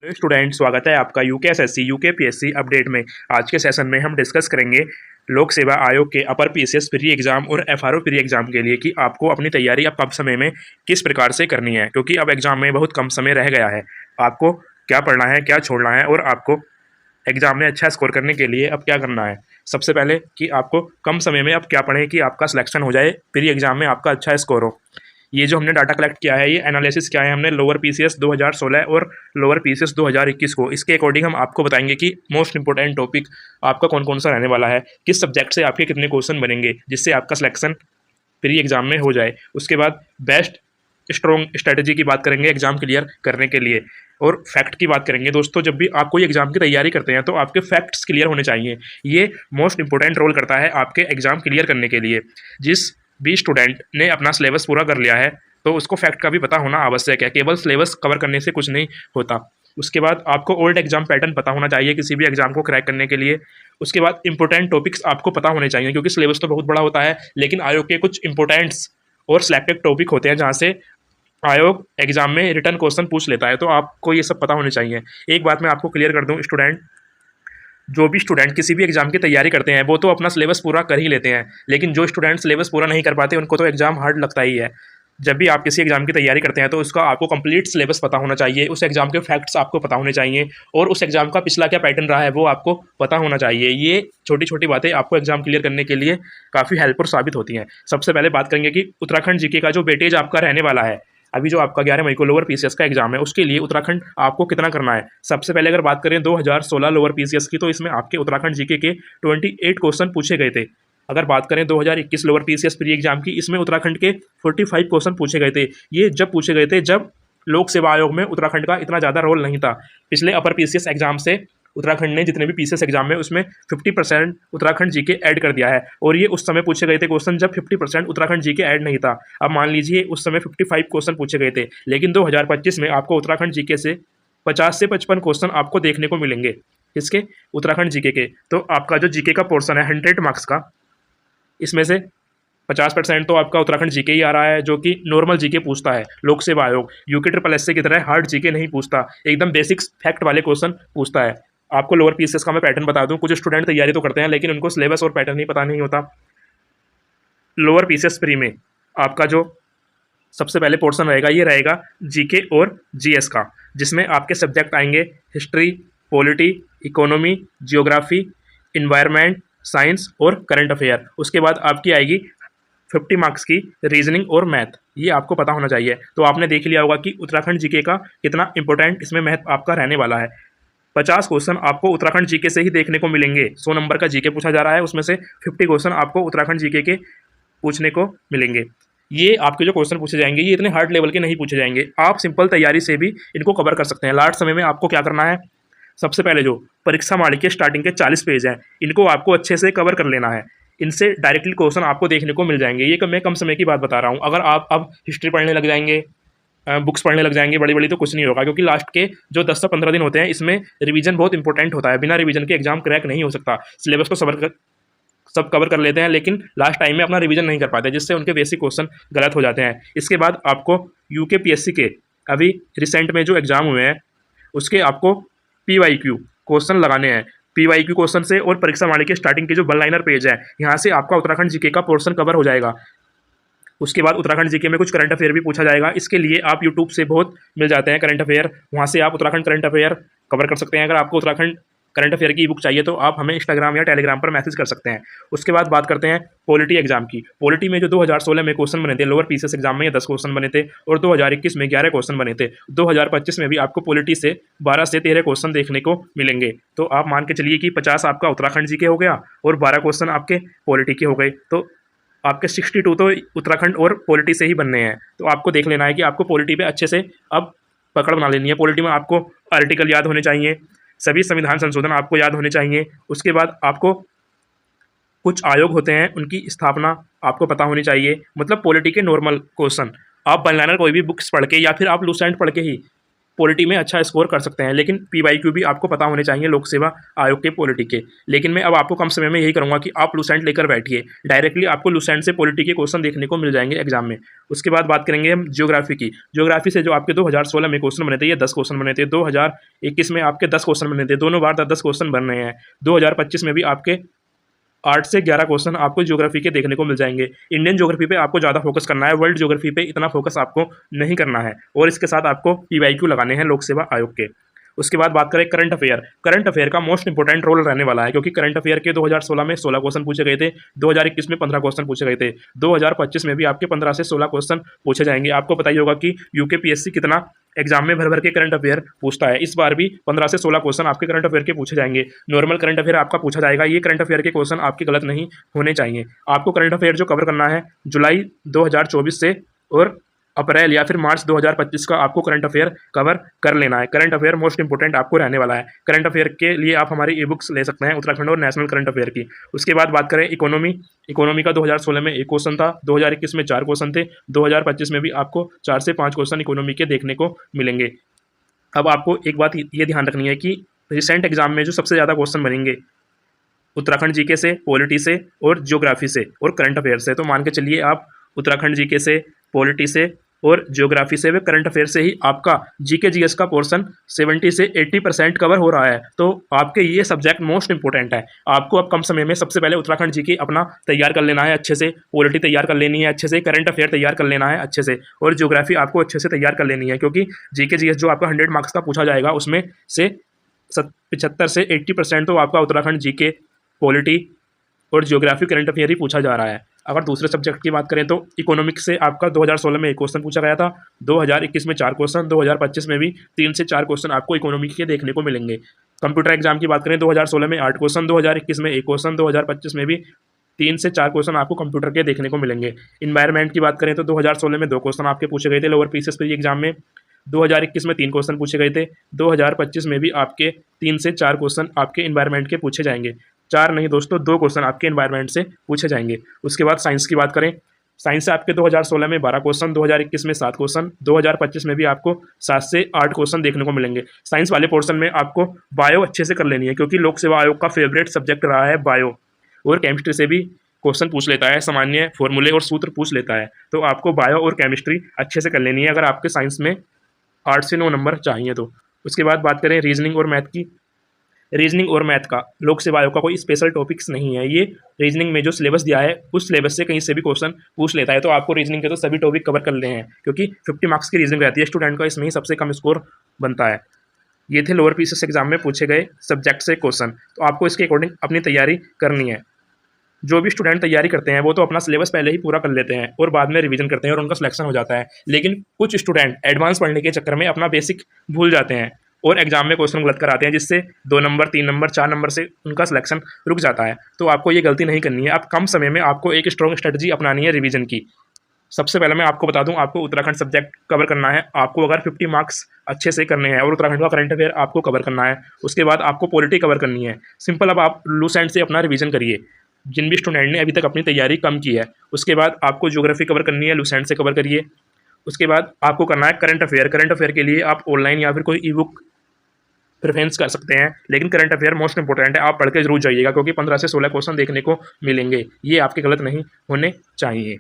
Hello student, स्वागत है आपका यूकेएसएससी यूकेपीएससी अपडेट में। आज के सेशन में हम डिस्कस करेंगे लोक सेवा आयोग के अपर पीसीएस प्री एग्जाम और एफआरओ प्री एग्जाम के लिए कि आपको अपनी तैयारी अब कम समय में किस प्रकार से करनी है, क्योंकि अब एग्जाम में बहुत कम समय रह गया है। आपको क्या पढ़ना है, क्या छोड़ना है और आपको एग्जाम में अच्छा स्कोर करने के लिए अब क्या करना है। सबसे पहले कि आपको कम समय में अब क्या पढ़ें कि आपका सिलेक्शन हो जाए, प्री एग्जाम में आपका अच्छा स्कोर हो। ये जो हमने डाटा कलेक्ट किया है, ये एनालिसिस किया है हमने लोअर पीसीएस 2016 और लोअर पीसीएस 2021 को। इसके अकॉर्डिंग हम आपको बताएंगे कि मोस्ट इंपोर्टेंट टॉपिक आपका कौन कौन सा रहने वाला है, किस सब्जेक्ट से आपके कितने क्वेश्चन बनेंगे जिससे आपका सिलेक्शन प्री एग्जाम में हो जाए। उसके बाद बेस्ट स्ट्रॉन्ग स्ट्रेटजी की बात करेंगे एग्जाम क्लियर करने के लिए, और फैक्ट की बात करेंगे। दोस्तों, जब भी आप कोई एग्जाम की तैयारी करते हैं तो आपके फैक्ट्स क्लियर होने चाहिए। ये मोस्ट इंपोर्टेंट रोल करता है आपके एग्जाम क्लियर करने के लिए। जिस भी स्टूडेंट ने अपना सिलेबस पूरा कर लिया है तो उसको फैक्ट का भी पता होना आवश्यक है। केवल सिलेबस कवर करने से कुछ नहीं होता। उसके बाद आपको ओल्ड एग्जाम पैटर्न पता होना चाहिए किसी भी एग्जाम को क्रैक करने के लिए। उसके बाद इंपॉर्टेंट टॉपिक्स आपको पता होने चाहिए, क्योंकि सिलेबस तो बहुत बड़ा होता है, लेकिन आयोग के कुछ इंपॉर्टेंट्स और सिलेक्टेड टॉपिक होते हैं जहाँ से आयोग एग्जाम में रिटर्न क्वेश्चन पूछ लेता है, तो आपको ये सब पता होने चाहिए। एक बात मैं आपको क्लियर कर दूं स्टूडेंट, जो भी स्टूडेंट किसी भी एग्जाम की तैयारी करते हैं वो तो अपना सिलेबस पूरा कर ही लेते हैं, लेकिन जो स्टूडेंट सिलेबस पूरा नहीं कर पाते उनको तो एग्जाम हार्ड लगता ही है। जब भी आप किसी एग्जाम की तैयारी करते हैं तो उसका आपको कंप्लीट सिलेबस पता होना चाहिए, उस एग्जाम के फैक्ट्स आपको पता होने चाहिए, और उस एग्जाम का पिछला क्या पैटर्न रहा है वो आपको पता होना चाहिए। ये छोटी छोटी बातें आपको एग्जाम क्लियर करने के लिए काफ़ी हेल्पफुल साबित होती हैं। सबसे पहले बात करेंगे कि उत्तराखंड जीके का जो वेटेज आपका रहने वाला है, अभी जो आपका 11 मई को लोअर पीसीएस का एग्जाम है उसके लिए उत्तराखंड आपको कितना करना है। सबसे पहले अगर बात करें 2016 लोअर पीसीएस की, तो इसमें आपके उत्तराखंड जीके के 28 क्वेश्चन पूछे गए थे। अगर बात करें 2021 लोअर पीसीएस प्री एग्जाम की, इसमें उत्तराखंड के 45 क्वेश्चन पूछे गए थे। ये जब पूछे गए थे जब लोक सेवा आयोग में उत्तराखंड का इतना ज़्यादा रोल नहीं था। पिछले अपर पीसीएस एग्जाम से उत्तराखंड ने जितने भी पीसीएस एग्जाम में उसमें 50% उत्तराखंड जीके ऐड कर दिया है, और ये उस समय पूछे गए थे क्वेश्चन जब 50% उत्तराखंड जीके ऐड नहीं था। अब मान लीजिए उस समय 55 क्वेश्चन पूछे गए थे, लेकिन 2025 में आपको उत्तराखंड जीके से 50 से 55 क्वेश्चन आपको देखने को मिलेंगे। किसके? उत्तराखंड जीके के। तो आपका जो जीके का पोर्सन है 100 मार्क्स का, इसमें से 50% तो आपका उत्तराखंड जीके ही आ रहा है, जो कि नॉर्मल जीके पूछता है लोक सेवा आयोग। यूके ट्रिपल एस की तरह हार्ड जीके नहीं पूछता, एकदम बेसिक्स फैक्ट वाले क्वेश्चन पूछता है। आपको लोअर पीसीएस का मैं पैटर्न बता दूं, कुछ स्टूडेंट तैयारी तो करते हैं लेकिन उनको सिलेबस और पैटर्न ही पता नहीं होता। लोअर पीसीएस प्री में आपका जो सबसे पहले पोर्शन रहेगा ये रहेगा जीके और जीएस का, जिसमें आपके सब्जेक्ट आएंगे history, polity, economy, geography, environment, science और करंट अफेयर। उसके बाद आपकी आएगी 50 मार्क्स की रीजनिंग और मैथ। ये आपको पता होना चाहिए। तो आपने देख लिया होगा कि उत्तराखंड जीके का कितना इंपॉर्टेंट इसमें मैथ आपका रहने वाला है। 50 क्वेश्चन आपको उत्तराखंड जीके से ही देखने को मिलेंगे। 100 नंबर का जीके पूछा जा रहा है, उसमें से 50 क्वेश्चन आपको उत्तराखंड जीके के पूछने को मिलेंगे। ये आपके जो क्वेश्चन पूछे जाएंगे ये इतने हार्ड लेवल के नहीं पूछे जाएंगे, आप सिंपल तैयारी से भी इनको कवर कर सकते हैं। लास्ट समय में आपको क्या करना है, सबसे पहले जो परीक्षा मालिक के स्टार्टिंग के 40 पेज हैं इनको आपको अच्छे से कवर कर लेना है। इनसे डायरेक्टली क्वेश्चन आपको देखने को मिल जाएंगे। ये मैं कम समय की बात बता रहा हूँ। अगर आप अब हिस्ट्री पढ़ने लग जाएंगे, बुक्स पढ़ने लग जाएंगे बड़ी बड़ी, तो कुछ नहीं होगा, क्योंकि लास्ट के जो 10 से 15 दिन होते हैं इसमें रिवीजन बहुत इंपॉर्टेंट होता है। बिना रिवीजन के एग्जाम क्रैक नहीं हो सकता। सिलेबस को सब कवर कर लेते हैं लेकिन लास्ट टाइम में अपना रिवीजन नहीं कर पाते, जिससे उनके बेसिक क्वेश्चन गलत हो जाते हैं। इसके बाद आपको यूकेपीएससी के अभी रिसेंट में जो एग्जाम हुए हैं उसके आपको पीवाईक्यू क्वेश्चन लगाने हैं। पीवाईक्यू क्वेश्चन से और परीक्षा मालिक के स्टार्टिंग के जो वन लाइनर पेज है, यहाँ से आपका उत्तराखंड जीके का पोर्शन कवर हो जाएगा। उसके बाद उत्तराखंड जीके में कुछ करंट अफेयर भी पूछा जाएगा। इसके लिए आप यूट्यूब से बहुत मिल जाते हैं करंट अफेयर, वहाँ से आप उत्तराखंड करंट अफेयर कवर कर सकते हैं। अगर आपको उत्तराखंड करंट अफेयर की बुक चाहिए तो आप हमें इंस्टाग्राम या टेलीग्राम पर मैसेज कर सकते हैं। उसके बाद बात करते हैं पॉलिटी एग्जाम की। पॉलिटी में जो 2016 में क्वेश्चन बने थे लोअर पीसीएस एग्जाम में, ये 10 क्वेश्चन बने थे, और 2021 में 11 क्वेश्चन बने थे। 2025 में भी आपको पॉलिटी से 12 से 13 क्वेश्चन देखने को मिलेंगे। तो आप मान के चलिए कि 50 आपका उत्तराखंड जी के हो गया और 12 क्वेश्चन आपके पॉलिटी के हो गए, तो आपके 62 तो उत्तराखंड और पॉलिटी से ही बनने हैं। तो आपको देख लेना है कि आपको पॉलिटी पे अच्छे से अब पकड़ बना लेनी है। पॉलिटी में आपको आर्टिकल याद होने चाहिए, सभी संविधान संशोधन आपको याद होने चाहिए। उसके बाद आपको कुछ आयोग होते हैं उनकी स्थापना आपको पता होनी चाहिए। मतलब पॉलिटी के नॉर्मल क्वेश्चन आप बनलाइनर कोई भी बुक्स पढ़ के या फिर आप लूसेंट पढ़ के ही पॉलिटी में अच्छा स्कोर कर सकते हैं, लेकिन PYQ भी आपको पता होने चाहिए लोक सेवा आयोग के पॉलिटी के। लेकिन मैं अब आपको कम समय में यही करूँगा कि आप लूसेंट लेकर बैठिए, डायरेक्टली आपको लूसेंट से पॉलिटी के क्वेश्चन देखने को मिल जाएंगे एग्जाम में। उसके बाद बात करेंगे हम ज्योग्राफी की। ज्योग्राफी से जो आपके 2016 में क्वेश्चन बने थे, ये 10 क्वेश्चन बने थे। 2021 में आपके 10 क्वेश्चन बने थे, दोनों बार 10 क्वेश्चन बन रहे हैं। 2025 में भी आपके 8 से 11 क्वेश्चन आपको ज्योग्राफी के देखने को मिल जाएंगे। इंडियन ज्योग्राफी पे आपको ज़्यादा फोकस करना है, वर्ल्ड ज्योग्राफी पे इतना फोकस आपको नहीं करना है, और इसके साथ आपको PYQ लगाने हैं लोक सेवा आयोग के। उसके बाद बात करें करंट अफेयर। करंट अफेयर का मोस्ट इंपोर्टेंट रोल रहने वाला है, क्योंकि करंट अफेयर के 2016 में 16 क्वेश्चन पूछे गए थे, 2021 में 15 क्वेश्चन पूछे गए थे, 2025 में भी आपके 15 से 16 क्वेश्चन पूछे जाएंगे। आपको पता ही होगा कि UKPSC कितना एग्जाम में भर भर के करंट अफेयर पूछता है। इस बार भी 15 से 16 क्वेश्चन आपके करंट अफेयर के पूछे जाएंगे। नॉर्मल करंट अफेयर आपका पूछा जाएगा, ये करंट अफेयर के क्वेश्चन आपके गलत नहीं होने चाहिए। आपको करंट अफेयर जो कवर करना है जुलाई 2024 से और अप्रैल या फिर मार्च 2025 का आपको करंट अफेयर कवर कर लेना है। करंट अफेयर मोस्ट इंपोर्टेंट आपको रहने वाला है। करंट अफेयर के लिए आप हमारी ई बुक्स ले सकते हैं, उत्तराखंड और नेशनल करंट अफेयर की। उसके बाद बात करें इकोनॉमी। इकोनॉमी का 2016 में 1 क्वेश्चन था, 2021 में 4 क्वेश्चन थे, 2025 में भी आपको 4 से 5 क्वेश्चन इकोनॉमी के देखने को मिलेंगे। अब आपको एक बात ये ध्यान रखनी है कि रिसेंट एग्जाम में जो सबसे ज़्यादा क्वेश्चन बनेंगे उत्तराखंड जीके से, पॉलिटी से और ज्योग्राफी से और करंट अफेयर से। तो मान के चलिए आप उत्तराखंड जीके से, पॉलिटी से और ज्योग्राफी से व करंट अफेयर से ही आपका जीके जीएस का पोर्शन 70 से 80% कवर हो रहा है। तो आपके ये सब्जेक्ट मोस्ट इंपोर्टेंट है। आपको अब कम समय में सबसे पहले उत्तराखंड जीके अपना तैयार कर लेना है अच्छे से, पॉलिटी तैयार कर लेनी है अच्छे से, करंट अफेयर तैयार कर लेना है अच्छे से, और ज्योग्राफी आपको अच्छे से तैयार कर लेनी है, क्योंकि जीके जीएस जो आपका 100 मार्क्स का पूछा जाएगा उसमें से 75 से 80% तो आपका उत्तराखंड जीके, पॉलिटी और ज्योग्राफी करंट अफेयर ही पूछा जा रहा है। अगर दूसरे सब्जेक्ट की बात करें तो इकोनॉमिक्स से आपका 2016 में 1 क्वेश्चन पूछा गया था, 2021 में 4 क्वेश्चन, 2025 में भी 3 से 4 क्वेश्चन आपको इकोनॉमिक्स के देखने को मिलेंगे। कंप्यूटर एग्जाम की बात करें 2016 में 8 क्वेश्चन, 2021 में 1 क्वेश्चन, 2025 में भी 3 से 4 क्वेश्चन आपको कंप्यूटर के देखने को मिलेंगे। इन्वायरमेंट की बात करें तो 2016 में 2 क्वेश्चन आपके पूछे गए थे लोअर पीसीएस प्री एग्जाम में, 2021 में 3 क्वेश्चन पूछे गए थे, 2025 में भी आपके 3 से 4 क्वेश्चन आपके इन्वायरमेंट के पूछे जाएंगे। 4 नहीं दोस्तों, 2 क्वेश्चन आपके इन्वायरमेंट से पूछे जाएंगे। उसके बाद साइंस की बात करें, साइंस से आपके 2016 में 12 क्वेश्चन, 2021 में 7 क्वेश्चन, 2025 में भी आपको 7 से 8 क्वेश्चन देखने को मिलेंगे। साइंस वाले पोर्शन में आपको बायो अच्छे से कर लेनी है, क्योंकि लोक सेवा आयोग का फेवरेट सब्जेक्ट रहा है बायो, और केमिस्ट्री से भी क्वेश्चन पूछ लेता है, सामान्य फॉर्मूले और सूत्र पूछ लेता है। तो आपको बायो और केमिस्ट्री अच्छे से कर लेनी है अगर आपके साइंस में 8 से 9 नंबर चाहिए तो। उसके बाद बात करें रीजनिंग और मैथ की। रीजनिंग और मैथ का लोक सेवा आयोग का कोई स्पेशल टॉपिक्स नहीं है, ये रीजनिंग में जो सिलेबस दिया है उस सिलेबस से कहीं से भी क्वेश्चन पूछ लेता है। तो आपको रीजनिंग के तो सभी टॉपिक कवर कर लेने हैं, क्योंकि 50 मार्क्स की रीजनिंग रहती है स्टूडेंट का, इसमें ही सबसे कम स्कोर बनता है। ये थे लोअर पीसीएस एग्जाम में पूछे गए सब्जेक्ट से क्वेश्चन। तो आपको इसके अकॉर्डिंग अपनी तैयारी करनी है। जो भी स्टूडेंट तैयारी करते हैं वो तो अपना सिलेबस पहले ही पूरा कर लेते हैं और बाद में रिवीजन करते हैं और उनका सिलेक्शन हो जाता है, लेकिन कुछ स्टूडेंट एडवांस पढ़ने के चक्कर में अपना बेसिक भूल जाते हैं और एग्जाम में क्वेश्चन गलत कराते हैं, जिससे 2 नंबर 3 नंबर 4 नंबर से उनका सिलेक्शन रुक जाता है। तो आपको ये गलती नहीं करनी है। आप कम समय में आपको एक स्ट्रॉन्ग स्ट्रेटजी अपनानी है रिवीजन की। सबसे पहले मैं आपको बता दूं, आपको उत्तराखंड सब्जेक्ट कवर करना है। आपको अगर 50 मार्क्स अच्छे से करने हैं और उत्तराखंड का करंट अफेयर आपको कवर करना है, उसके बाद आपको पॉलिटी कवर करनी है। सिंपल, अब आप लूसेंट से अपना रिवीजन करिए जिन भी स्टूडेंट ने अभी तक अपनी तैयारी कम की है। उसके बाद आपको ज्योग्राफी कवर करनी है, लूसेंट से कवर करिए। उसके बाद आपको करना है करंट अफेयर। करंट अफेयर के लिए आप ऑनलाइन या फिर कोई ई बुक प्रेफरेंस कर सकते हैं, लेकिन करंट अफेयर मोस्ट इंपोर्टेंट है, आप पढ़ के जरूर जाइएगा, क्योंकि 15 से 16 क्वेश्चन देखने को मिलेंगे। ये आपके गलत नहीं होने चाहिए।